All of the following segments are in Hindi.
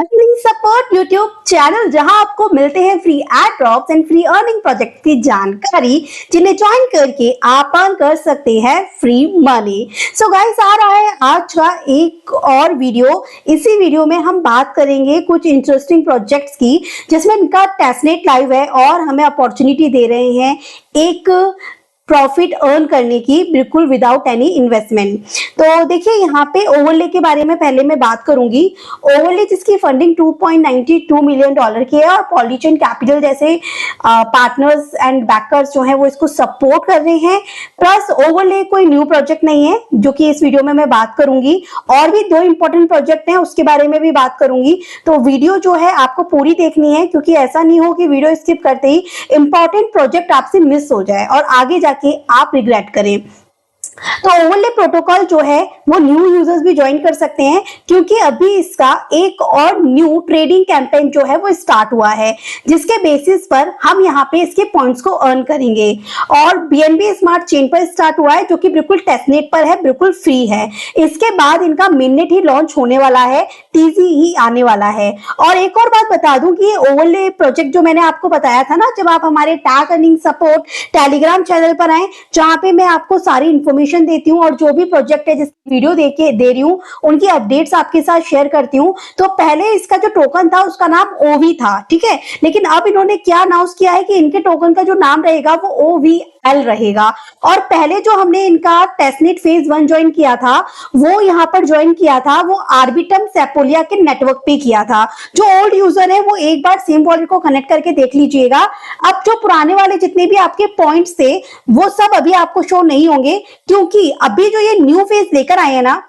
अर्निंग सपोर्ट यूट्यूब चैनल, जहां आपको मिलते हैं free add drops and free earning project की जानकारी, जिन्हें ज्वाइन करके आप अर्न कर सकते हैं फ्री मनी। सो गाइस, आ रहा है आज का एक और वीडियो। इसी वीडियो में हम बात करेंगे कुछ इंटरेस्टिंग प्रोजेक्ट्स की, जिसमें इनका टेस्टनेट लाइव है और हमें अपॉर्चुनिटी दे रहे हैं एक प्रॉफिट अर्न करने की, बिल्कुल विदाउट एनी इन्वेस्टमेंट। तो देखिए, यहाँ पे ओवरले के बारे में पहले मैं बात करूंगी। ओवरले जिसकी फंडिंग $2.92 मिलियन की है और पॉलीचेन कैपिटल जैसे पार्टनर्स एंड बैकर्स जो है वो इसको सपोर्ट कर रहे हैं। प्लस ओवरले कोई न्यू प्रोजेक्ट नहीं है, जो कि इस वीडियो में मैं बात करूंगी। और भी दो इंपॉर्टेंट प्रोजेक्ट हैं, उसके बारे में भी बात करूंगी। तो वीडियो जो है आपको पूरी देखनी है, क्योंकि ऐसा नहीं हो कि वीडियो स्किप करते ही इंपॉर्टेंट प्रोजेक्ट आपसे मिस हो जाए और आगे जाके आप रिग्रेट करें। तो ओवरले प्रोटोकॉल जो है वो न्यू यूजर्स भी ज्वाइन कर सकते हैं, क्योंकि अभी इसका एक और न्यू ट्रेडिंग कैंपेन जो है वो स्टार्ट हुआ है, जिसके बेसिस पर हम यहाँ पे इसके पॉइंट्स को अर्न करेंगे। और बीएनबी स्मार्ट चेन पर स्टार्ट हुआ है, जो कि बिल्कुल टेस्टनेट पर है, बिल्कुल फ्री है। इसके बाद इनका मिननेट ही लॉन्च होने वाला है, टीजी ही आने वाला है। और एक और बात बता दूं कि ये ओवरले प्रोजेक्ट जो मैंने आपको बताया था ना, जब आप हमारे tag earning support Telegram channel पर आए, जहां पे मैं आपको सारी इंफॉर्मेशन देती हूँ और जो भी प्रोजेक्ट है जिसकी वीडियो दे रही हूँ उनकी अपडेट्स आपके साथ शेयर करती हूँ। तो पहले इसका जो टोकन था उसका नाम ओवी था, ठीक है, लेकिन अब इन्होंने क्या अनाउंस किया है कि इनके टोकन का जो नाम रहेगा वो OVL रहेगा। और पहले जो हमने इनका टेस्टनेट फेज 1 ज्वाइन किया था, वो यहाँ पर ज्वाइन किया था, वो आर्बिटम सेपोलिया के नेटवर्क पे किया था। जो ओल्ड यूजर है वो एक बार सेम वॉलेट को कनेक्ट करके देख लीजिएगा। अब जो पुराने वाले जितने भी आपके पॉइंट्स थे वो सब अभी आपको शो नहीं होंगे, क्योंकि अभी जो ये न्यू फेज लेकर आए हैं ना,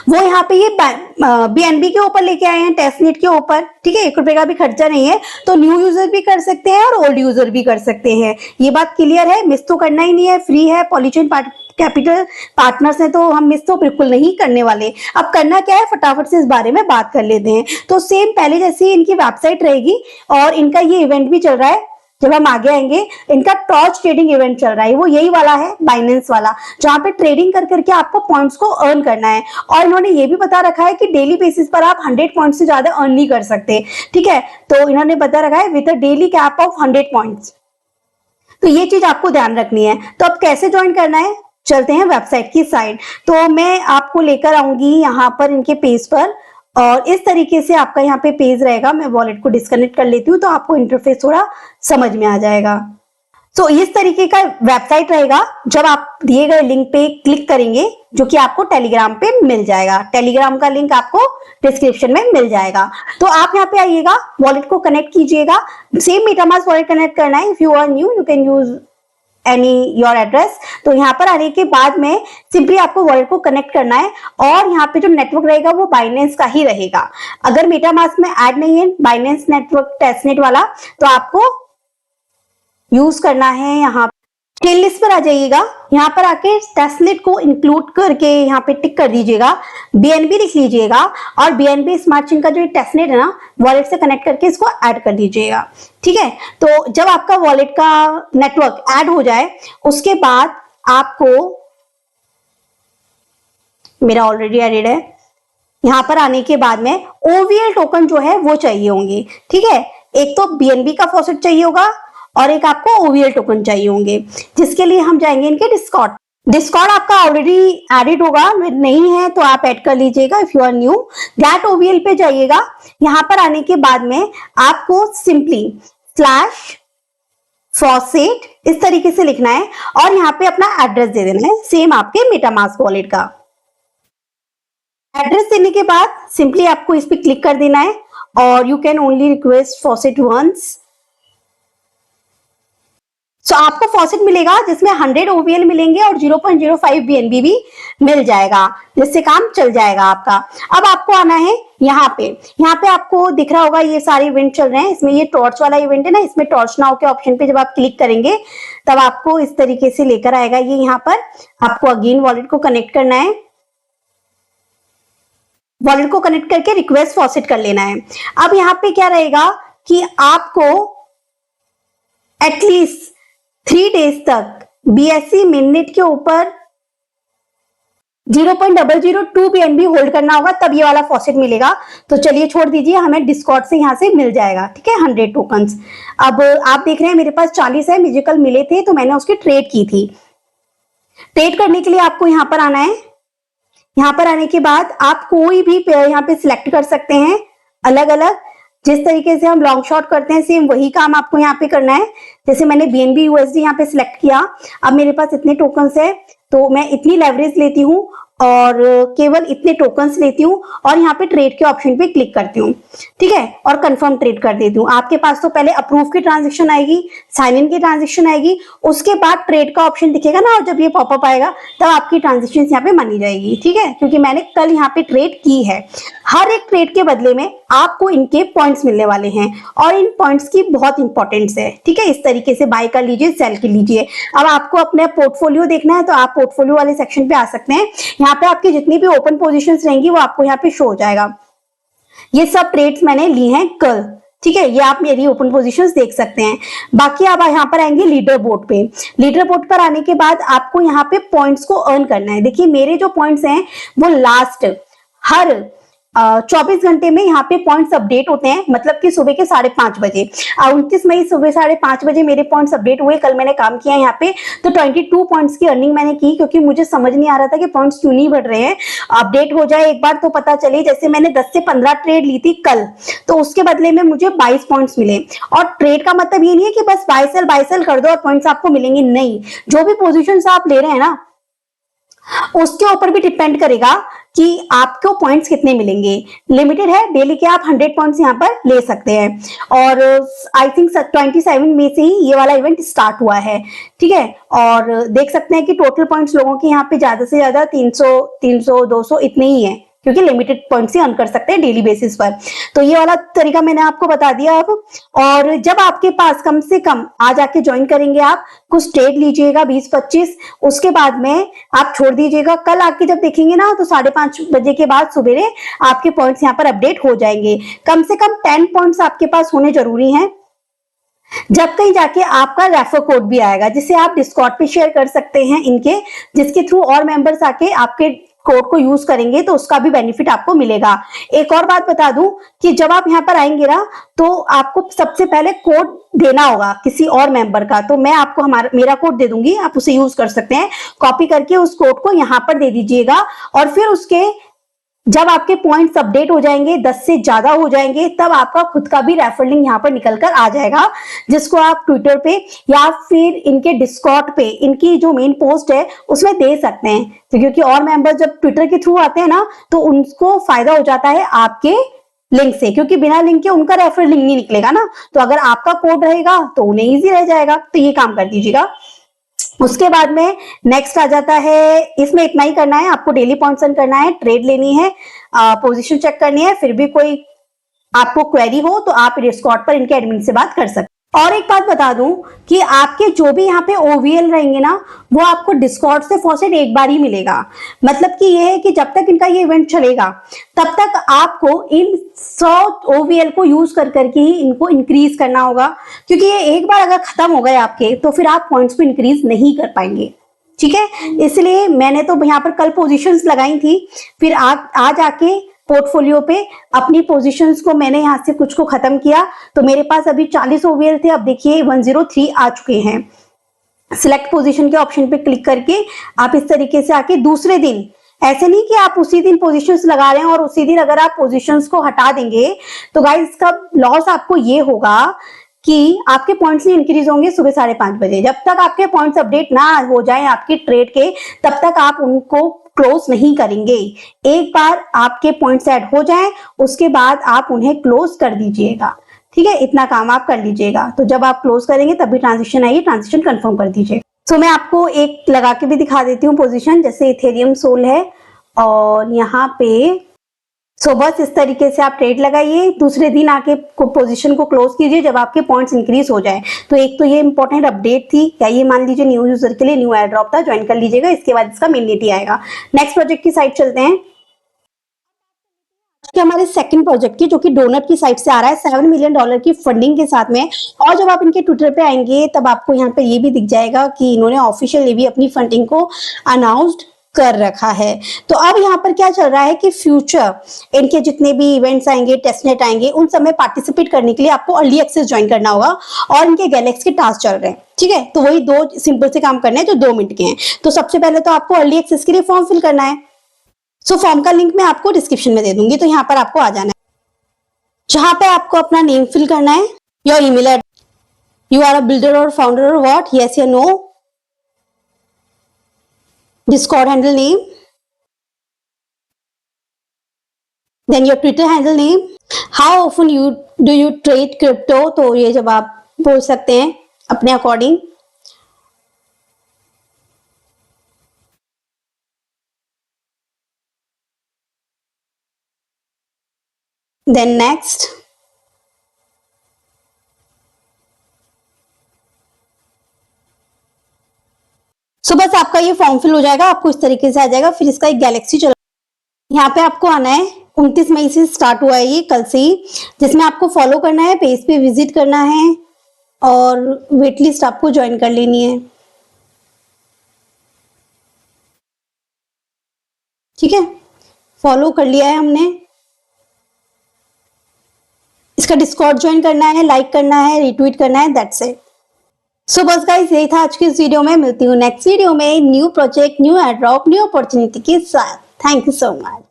वो यहाँ पे ये बीएनबी के ऊपर लेके आए हैं, टेस्टनेट के ऊपर, ठीक है। ₹1 का भी खर्चा नहीं है, तो न्यू यूजर भी कर सकते हैं और ओल्ड यूजर भी कर सकते हैं। ये बात क्लियर है, मिस तो करना ही नहीं है, फ्री है। पॉलीचेन कैपिटल पार्टनर्स हैं, तो हम मिस तो बिल्कुल नहीं करने वाले। अब करना क्या है, फटाफट से इस बारे में बात कर लेते हैं। तो सेम पहले जैसी इनकी वेबसाइट रहेगी और इनका ये इवेंट भी चल रहा है। जब हम आगे आएंगे, इनका टॉर्च ट्रेडिंग इवेंट चल रहा है, वो यही वाला है, बाइनेंस वाला, जहां पे ट्रेडिंग कर करके आपको पॉइंट्स को अर्न करना है। और इन्होंने ये भी बता रखा है कि डेली बेसिस पर आप 100 पॉइंट्स से ज्यादा अर्न नहीं कर सकते, ठीक है। तो इन्होंने बता रखा है with a daily cap of 100 points. तो ये चीज आपको ध्यान रखनी है। तो अब कैसे ज्वाइन करना है, चलते हैं वेबसाइट की साइड। तो मैं आपको लेकर आऊंगी यहाँ पर इनके पेज पर, और इस तरीके से आपका यहाँ पे पेज रहेगा। मैं वॉलेट को डिस्कनेक्ट कर लेती हूँ, तो आपको इंटरफेस थोड़ा समझ में आ जाएगा। तो इस तरीके का वेबसाइट रहेगा। जब आप दिए गए लिंक पे क्लिक करेंगे, जो कि आपको टेलीग्राम पे मिल जाएगा, टेलीग्राम का लिंक आपको डिस्क्रिप्शन में मिल जाएगा। तो आप यहाँ पे आइएगा, वॉलेट को कनेक्ट कीजिएगा। सेम मेटामास्क वॉलेट कनेक्ट करना है। If you are new, you can use any your address. तो यहाँ पर आने के बाद में सिंपली आपको वॉलेट को कनेक्ट करना है, और यहाँ पे जो नेटवर्क रहेगा वो बाइनेंस का ही रहेगा। अगर मेटामास्क में ऐड नहीं है बाइनेंस नेटवर्क टेस्टनेट वाला, तो आपको यूज करना है। यहाँ टेल लिस्ट पर आ जाइएगा, यहाँ पर आके टेस्टनेट को इंक्लूड करके यहाँ पे टिक कर दीजिएगा, बीएनबी लिख लीजिएगा, और बीएनबी स्मार्ट चेन का जो टेस्टनेट है ना, वॉलेट से कनेक्ट करके इसको ऐड कर दीजिएगा, ठीक है। तो जब आपका वॉलेट का नेटवर्क ऐड हो जाए, उसके बाद आपको, मेरा ऑलरेडी एडेड है, यहाँ पर आने के बाद में OVL टोकन जो है वो चाहिए होंगे, ठीक है। एक तो बीएनबी का फॉसेट चाहिए होगा और एक आपको OVL टोकन चाहिए होंगे, जिसके लिए हम जाएंगे इनके डिस्कॉर्ड आपका ऑलरेडी एडिड होगा, नहीं है तो आप ऐड कर लीजिएगा। If you are new, get OVL पे जाइएगा। यहाँ पर आने के बाद में आपको सिंपली /faucet इस तरीके से लिखना है, और यहाँ पे अपना एड्रेस दे देना है, सेम आपके मेटामास्क वॉलेट का एड्रेस देने के बाद सिंपली आपको इस पे क्लिक कर देना है, और you can only request faucet once. तो आपको फॉसेट मिलेगा जिसमें 100 OVL मिलेंगे और 0.05 BNB भी मिल जाएगा, जिससे काम चल जाएगा आपका। अब आपको आना है यहाँ पे आपको दिख रहा होगा ये सारे इवेंट चल रहे हैं। इसमें ये टॉर्च वाला इवेंट है ना, इसमें टॉर्च नाउ के ऑप्शन पे जब आप क्लिक करेंगे तब आपको इस तरीके से लेकर आएगा। ये यहाँ पर आपको अगेन वॉलेट को कनेक्ट करना है, वॉलेट को कनेक्ट करके रिक्वेस्ट फॉसेट कर लेना है। अब यहाँ पे क्या रहेगा कि आपको एटलीस्ट 3 डेज तक BSC मिननेट के ऊपर 0.002 BNB होल्ड करना होगा, तब ये वाला फॉसेट मिलेगा। तो चलिए छोड़ दीजिए, हमें डिस्कॉर्ड से यहाँ से मिल जाएगा, ठीक है, 100 टोकन्स। अब आप देख रहे हैं मेरे पास 40 है, मुझे कल मिले थे तो मैंने उसकी ट्रेड की थी। ट्रेड करने के लिए आपको यहाँ पर आना है। यहाँ पर आने के बाद आप कोई भी पेयर यहाँ पे सिलेक्ट कर सकते हैं अलग अलग। जिस तरीके से हम लॉन्ग शॉट करते हैं सेम वही काम आपको यहाँ पे करना है। जैसे मैंने BNB USD यहाँ पे सिलेक्ट किया, अब मेरे पास इतने टोकन्स है तो मैं इतनी लेवरेज लेती हूँ और केवल इतने टोकन्स लेती हूँ और यहाँ पे ट्रेड के ऑप्शन पे क्लिक करती हूँ, ठीक है, और कंफर्म ट्रेड कर देती हूँ। आपके पास तो पहले अप्रूव की ट्रांजेक्शन आएगी, साइन इन की ट्रांजेक्शन आएगी, उसके बाद ट्रेड का ऑप्शन दिखेगा ना, और जब ये पॉपअप आएगा तब आपकी ट्रांजेक्शन यहाँ पे मानी जाएगी, ठीक है, क्योंकि मैंने कल यहाँ पे ट्रेड की है। हर एक ट्रेड के बदले में आपको इनके पॉइंट्स मिलने वाले हैं और इन पॉइंट्स की बहुत इंपॉर्टेंस है, ठीक है। इस तरीके से बाय कर लीजिए, सेल कर लीजिए। अब आपको अपने पोर्टफोलियो देखना है तो आप पोर्टफोलियो वाले सेक्शन पे आ सकते हैं। यहाँ पे आपकी जितनी भी ओपन पोजीशंस रहेंगी वो आपको यहाँ पे शो हो जाएगा। ये सब ट्रेड्स मैंने ली हैं कल, ठीक है, ये आप मेरी ओपन पोजीशंस देख सकते हैं। बाकी आप यहाँ पर आएंगे लीडर बोर्ड पे। लीडर बोर्ड पर आने के बाद आपको यहाँ पे पॉइंट्स को अर्न करना है। देखिए मेरे जो पॉइंट्स हैं वो लास्ट हर 24 घंटे में यहाँ पे पॉइंट्स अपडेट होते हैं, मतलब कि सुबह के 5:30 बजे। 29 मई सुबह 5:30 बजे मेरे पॉइंट्स अपडेट हुए। कल मैंने काम किया यहाँ पे तो 22 पॉइंट्स की अर्निंग मैंने की, क्योंकि मुझे समझ नहीं आ रहा था कि पॉइंट्स क्यों नहीं बढ़ रहे हैं। अपडेट हो जाए एक बार तो पता चले। जैसे मैंने 10 से 15 ट्रेड ली थी कल, तो उसके बदले में मुझे 22 पॉइंट्स मिले। और ट्रेड का मतलब ये नहीं है कि बस बाय सेल कर दो और पॉइंट्स आपको मिलेंगे, नहीं। जो भी पोजिशन आप ले रहे हैं ना उसके ऊपर भी डिपेंड करेगा कि आपको पॉइंट्स कितने मिलेंगे। लिमिटेड है, डेली के आप 100 पॉइंट्स यहाँ पर ले सकते हैं। और आई थिंक 27 मई से ही ये वाला इवेंट स्टार्ट हुआ है, ठीक है। और देख सकते हैं कि टोटल पॉइंट्स लोगों के यहाँ पे ज्यादा से ज्यादा 300 200 इतने ही है, क्योंकि लिमिटेड पॉइंट्स ही अर्न कर सकते हैं डेली बेसिस पर। तो ये वाला तरीका मैंने आपको बता दिया अब। और जब आपके पास कम से कम आज आके ज्वाइन करेंगे, आप कुछ ट्रेड लीजिएगा 20-25, उसके बाद में आप छोड़ दीजिएगा। कल आके जब देखेंगे ना तो 5:30 बजे के बाद सुबेरे आपके पॉइंट्स यहाँ पर अपडेट हो जाएंगे। कम से कम 10 पॉइंट्स आपके पास होने जरूरी हैं। जब कहीं जाके आपका रेफर कोड भी आएगा जिसे आप डिस्कॉर्ड पे शेयर कर सकते हैं इनके, जिसके थ्रू और मेंबर्स आके आपके कोड को यूज करेंगे तो उसका भी बेनिफिट आपको मिलेगा। एक और बात बता दूं कि जब आप यहाँ पर आएंगे ना तो आपको सबसे पहले कोड देना होगा किसी और मेंबर का। तो मैं आपको मेरा कोड दे दूंगी, आप उसे यूज कर सकते हैं। कॉपी करके उस कोड को यहाँ पर दे दीजिएगा और फिर उसके जब आपके पॉइंट्स अपडेट हो जाएंगे, 10 से ज्यादा हो जाएंगे, तब आपका खुद का भी रेफर लिंक यहाँ पर निकल कर आ जाएगा, जिसको आप ट्विटर पे या फिर इनके डिस्कॉर्ड पे इनकी जो मेन पोस्ट है उसमें दे सकते हैं। तो क्योंकि और मेंबर जब ट्विटर के थ्रू आते हैं ना तो उनको फायदा हो जाता है आपके लिंक से, क्योंकि बिना लिंक के उनका रेफर लिंक नहीं निकलेगा ना। तो अगर आपका कोड रहेगा तो उन्हें ईजी रह जाएगा। तो ये काम कर दीजिएगा। उसके बाद में नेक्स्ट आ जाता है, इसमें इतना ही करना है आपको। डेली पॉइंट्स अर्न करना है, ट्रेड लेनी है, पोजीशन चेक करनी है। फिर भी कोई आपको क्वेरी हो तो आप डिस्कॉर्ड पर इनके एडमिन से बात कर सकते हैं। और एक बात बता दूं कि आपके जो भी यहाँ पे OVL रहेंगे ना वो आपको डिस्कॉर्ड से फॉसेट एक बार ही मिलेगा। मतलब कि ये है कि जब तक इनका ये इवेंट चलेगा तब तक आपको इन 100 OVL को यूज कर करके ही इनको इंक्रीज करना होगा, क्योंकि ये एक बार अगर खत्म हो गए आपके तो फिर आप पॉइंट्स को इंक्रीज नहीं कर पाएंगे, ठीक है। इसलिए मैंने तो यहाँ पर कल पोजीशंस लगाई थी, फिर आज आके पोर्टफोलियो पे अपनी पोजीशंस को मैंने यहाँ से कुछ को खत्म किया। तो मेरे पास अभी 40 OVL थे, अब देखिए 103 आ चुके हैं। सिलेक्ट पोजीशन के ऑप्शन पे क्लिक करके आप इस तरीके से आके दूसरे दिन, ऐसे नहीं कि आप उसी दिन पोजीशंस लगा रहे हैं और उसी दिन अगर आप पोजीशंस को हटा देंगे तो गाइस इसका लॉस आपको ये होगा कि आपके पॉइंट्स नहीं इंक्रीज होंगे सुबह 5:30 बजे। जब तक आपके पॉइंट्स अपडेट ना हो जाए आपकी ट्रेड के, तब तक आप उनको क्लोज नहीं करेंगे। एक बार आपके पॉइंट्स ऐड हो जाएं उसके बाद आप उन्हें क्लोज कर दीजिएगा, ठीक है। इतना काम आप कर लीजिएगा। तो जब आप क्लोज करेंगे तभी ट्रांजेक्शन आएगी, ट्रांजेक्शन कंफर्म कर दीजिए। तो मैं आपको एक लगा के भी दिखा देती हूँ पोजीशन। जैसे इथेरियम सोल है और यहाँ पे बस इस तरीके से आप ट्रेड लगाइए, दूसरे दिन आके पोजीशन को क्लोज कीजिए जब आपके पॉइंट्स इंक्रीज हो जाए। तो एक तो ये इंपॉर्टेंट अपडेट थी, या ये मान लीजिए न्यू यूजर के लिए न्यू एयर ड्रॉप था, ज्वाइन कर लीजिएगा। इसके बाद इसका मेनली आएगा। नेक्स्ट प्रोजेक्ट की साइड चलते हैं कि हमारे सेकंड प्रोजेक्ट की, जो कि डोनट की साइड से आ रहा है $7 मिलियन की फंडिंग के साथ में। और जब आप इनके ट्विटर पे आएंगे तब आपको यहाँ पे ये भी दिख जाएगा कि इन्होंने ऑफिशियली भी अपनी फंडिंग को अनाउंस्ड कर रखा है। तो अब यहाँ पर क्या चल रहा है कि फ्यूचर इनके जितने भी इवेंट्स आएंगे, टेस्टनेट आएंगे, उन सब में पार्टिसिपेट करने के लिए आपको अर्ली एक्सेस ज्वाइन करना होगा और इनके गैलेक्सी के टास्क चल रहे हैं, ठीक है। तो वही दो सिंपल से काम करने हैं जो 2 मिनट के हैं। तो सबसे पहले तो आपको अर्ली एक्सेस के लिए फॉर्म फिल करना है। सो फॉर्म का लिंक मैं आपको डिस्क्रिप्शन में दे दूंगी, तो यहाँ पर आपको आ जाना है, जहां पे आपको अपना नेम फिल करना है, your email address, you are a builder or founder or what, yes or no, Discord handle name, then your Twitter handle name, how often do you trade crypto, तो ये जब आप बोल सकते हैं अपने अकॉर्डिंग। देन नेक्स्ट, सो बस आपका ये फॉर्म फिल हो जाएगा, आपको इस तरीके से आ जाएगा। फिर इसका एक गैलेक्सी चल, यहाँ पे आपको आना है, 29 मई से स्टार्ट हुआ है ये, कल से ही, जिसमें आपको फॉलो करना है, पेज पे विजिट करना है और वेट लिस्ट आपको ज्वाइन कर लेनी है, ठीक है। फॉलो कर लिया है हमने, इसका डिस्कॉर्ड ज्वाइन करना है, लाइक करना है, रिट्वीट करना है, दैट्स इट। सो बस गाइस यही था आज की इस वीडियो में। मिलती हूँ नेक्स्ट वीडियो में new project, new air drop, new opportunity के साथ। Thank you so much.